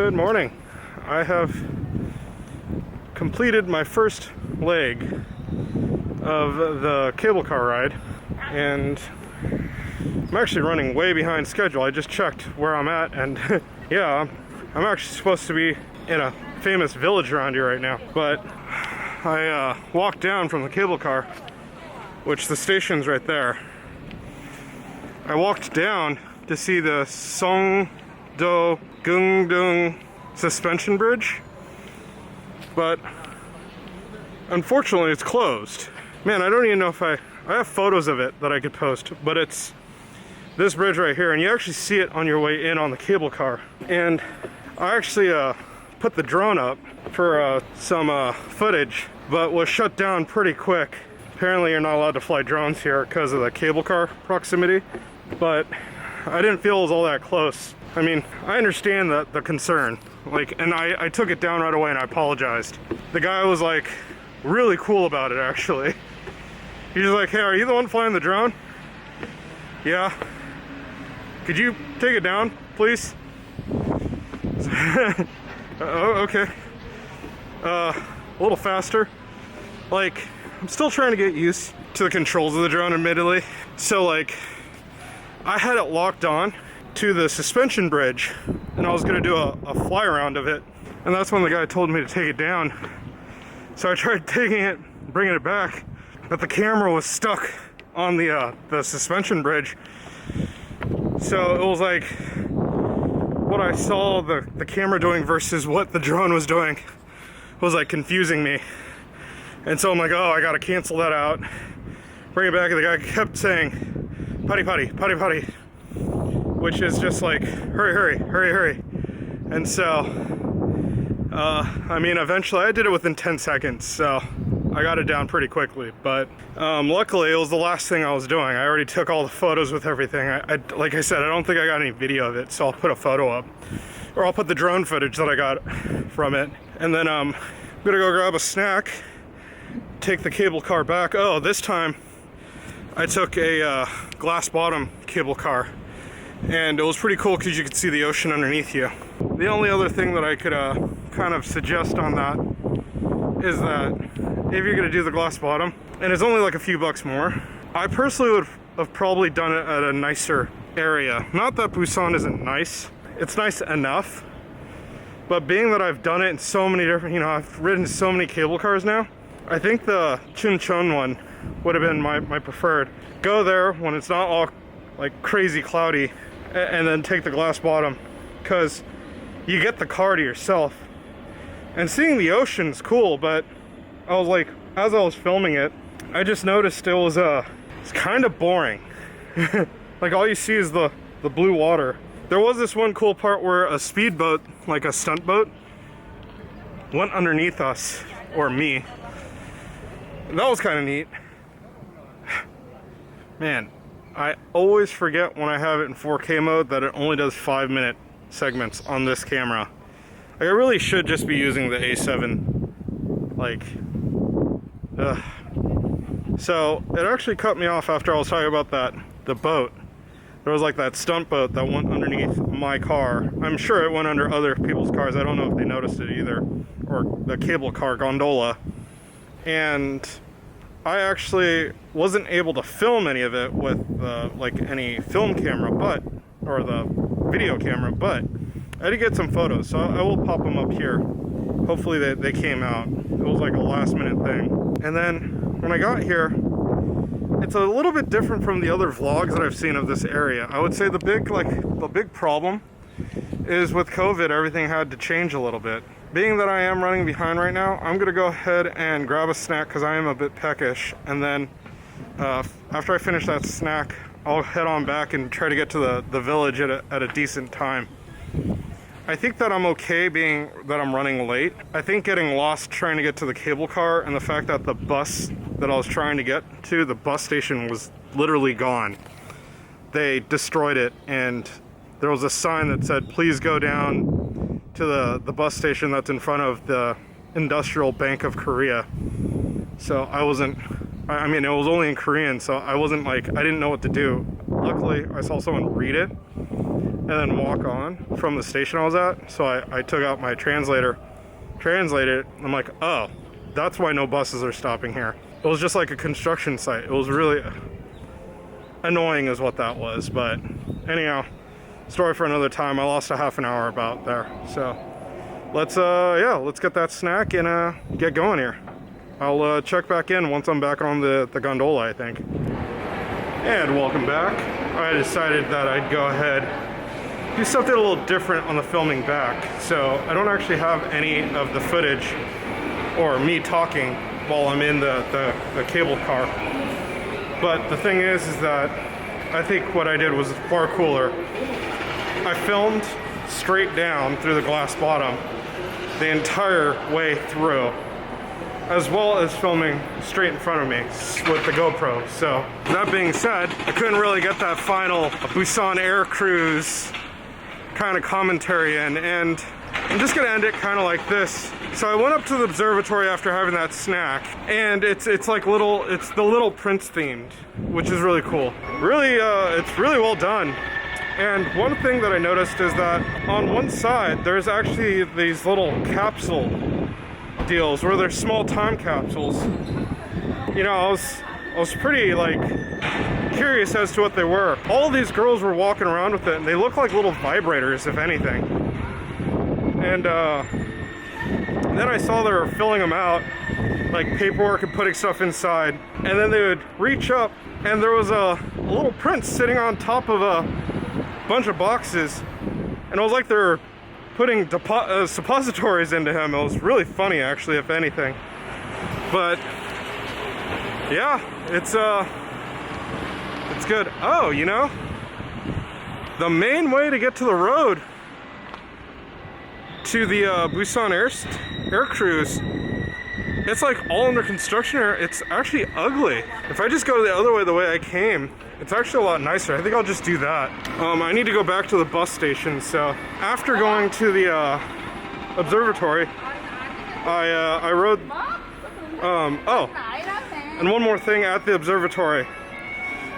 Good morning. I have completed my first leg of the cable car ride, and I'm actually running way behind schedule. I just checked where I'm at, and yeah, I'm actually supposed to be in a famous village around here right now, but I walked down from the cable car, which the station's right there. I walked down to see the Songdo Yonggung Suspension Bridge, but unfortunately it's closed. Man, I don't even know if I have photos of it that I could post, but it's this bridge right here, and you actually see it on your way in on the cable car. And I actually put the drone up for some footage, but was shut down pretty quick. Apparently you're not allowed to fly drones here because of the cable car proximity, but I didn't feel it was all that close. I mean, I understand the concern, like, and I took it down right away and I apologized. The guy was like really cool about it, actually. He's like, hey, are you the one flying the drone? Yeah. Could you take it down, please? Oh, okay. A little faster. Like, I'm still trying to get used to the controls of the drone, admittedly. So, like, I had it locked on to the suspension bridge, and I was gonna do a fly around of it, and that's when the guy told me to take it down. So I tried taking it, bringing it back, but the camera was stuck on the suspension bridge. So it was like what I saw the camera doing versus what the drone was doing was like confusing me. And so I'm like, oh, I gotta cancel that out, bring it back, and the guy kept saying, putty, putty, putty, putty, which is just like, hurry, hurry, hurry, hurry. And so, I mean, eventually I did it within 10 seconds, so I got it down pretty quickly. But luckily, it was the last thing I was doing. I already took all the photos with everything. Like I said, I don't think I got any video of it, so I'll put a photo up. Or I'll put the drone footage that I got from it. And then I'm gonna go grab a snack, take the cable car back. Oh, this time I took a glass bottom cable car, and it was pretty cool because you could see the ocean underneath you. The only other thing that I could kind of suggest on that is that if you're gonna do the glass bottom, and it's only like a few bucks more, I personally would have probably done it at a nicer area. Not that Busan isn't nice, it's nice enough, but being that I've done it in so many different, I've ridden so many cable cars now, I think the Chuncheon one would have been my preferred. Go there when it's not all like crazy cloudy, and then take the glass bottom, because you get the car to yourself. And seeing the ocean's cool, but I was like, as I was filming it, I just noticed it was it's kind of boring. Like, all you see is the blue water. There was this one cool part where a speedboat, like a stunt boat, went underneath us, or me. That was kind of neat. Man, I always forget when I have it in 4K mode that it only does 5-minute segments on this camera. Like, I really should just be using the A7. Like, so it actually cut me off after I was talking about the boat. There was like that stunt boat that went underneath my car. I'm sure it went under other people's cars. I don't know if they noticed it either. Or the cable car gondola. And I actually wasn't able to film any of it with like any film camera, or the video camera, but I did get some photos, so I will pop them up here. Hopefully they came out. It was like a last minute thing. And then when I got here, it's a little bit different from the other vlogs that I've seen of this area. I would say the big problem is with COVID, everything had to change a little bit. Being that I am running behind right now, I'm gonna go ahead and grab a snack because I am a bit peckish, and then after I finish that snack, I'll head on back and try to get to the village at a decent time. I think that I'm okay being that I'm running late. I think getting lost trying to get to the cable car, and the fact that the bus that I was trying to get to, the bus station, was literally gone. They destroyed it, and there was a sign that said, please go down to the bus station that's in front of the Industrial Bank of Korea. So I mean, it was only in Korean, so I wasn't like, I didn't know what to do. Luckily, I saw someone read it, and then walk on from the station I was at. So I took out my translator, translated it. I'm like, oh, that's why no buses are stopping here. It was just like a construction site. It was really annoying is what that was. But anyhow, story for another time. I lost a half an hour about there. So let's get that snack and get going here. I'll check back in once I'm back on the gondola, I think. And welcome back. I decided that I'd go ahead, do something a little different on the filming back. So I don't actually have any of the footage or me talking while I'm in the cable car. But the thing is that I think what I did was far cooler. I filmed straight down through the glass bottom the entire way through, as well as filming straight in front of me with the GoPro. So that being said, I couldn't really get that final Busan Air Cruise kind of commentary in, and I'm just gonna end it kind of like this. So I went up to the observatory after having that snack, and it's like it's the Little Prince themed, which is really cool. Really, it's really well done. And one thing that I noticed is that on one side there's actually these little capsule deals where there's small time capsules. You know, I was pretty like curious as to what they were. All of these girls were walking around with it, and they look like little vibrators, if anything. And then I saw they were filling them out, like paperwork and putting stuff inside. And then they would reach up, and there was a little prince sitting on top of a bunch of boxes, and it was like they're putting suppositories into him. It was really funny, actually, if anything. But yeah, it's good. Oh, you know, the main way to get to the road to the Busan Air Cruise, it's like all under construction here. It's actually ugly. If I just go the other way, the way I came, it's actually a lot nicer. I think I'll just do that. I need to go back to the bus station. So after going to the observatory, I rode. Oh, and one more thing at the observatory,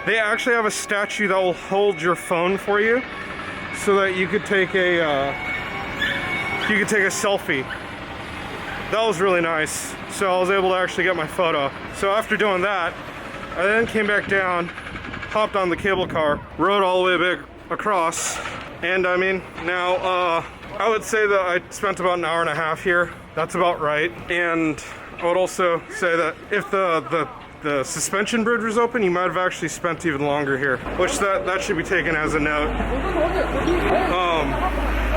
they actually have a statue that will hold your phone for you, so that you could take a selfie. That was really nice. So I was able to actually get my photo. So after doing that, I then came back down, hopped on the cable car, rode all the way back across, and I mean, now I would say that I spent about an hour and a half here. That's about right. And I would also say that if the suspension bridge was open, you might have actually spent even longer here, which that should be taken as a note.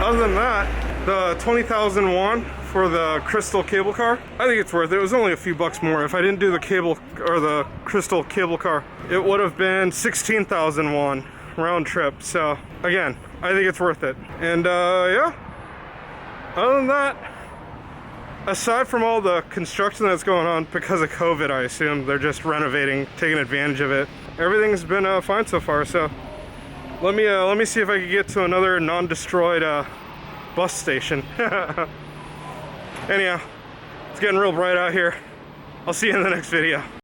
Other than that, the 20,000 won for the crystal cable car, I think it's worth it. It was only a few bucks more. If I didn't do the cable or the crystal cable car, it would have been 16,000 won round trip. So again, I think it's worth it. And yeah, other than that, aside from all the construction that's going on because of COVID, I assume they're just renovating, taking advantage of it. Everything's been fine so far. So let me see if I can get to another non-destroyed bus station. Anyhow, it's getting real bright out here. I'll see you in the next video.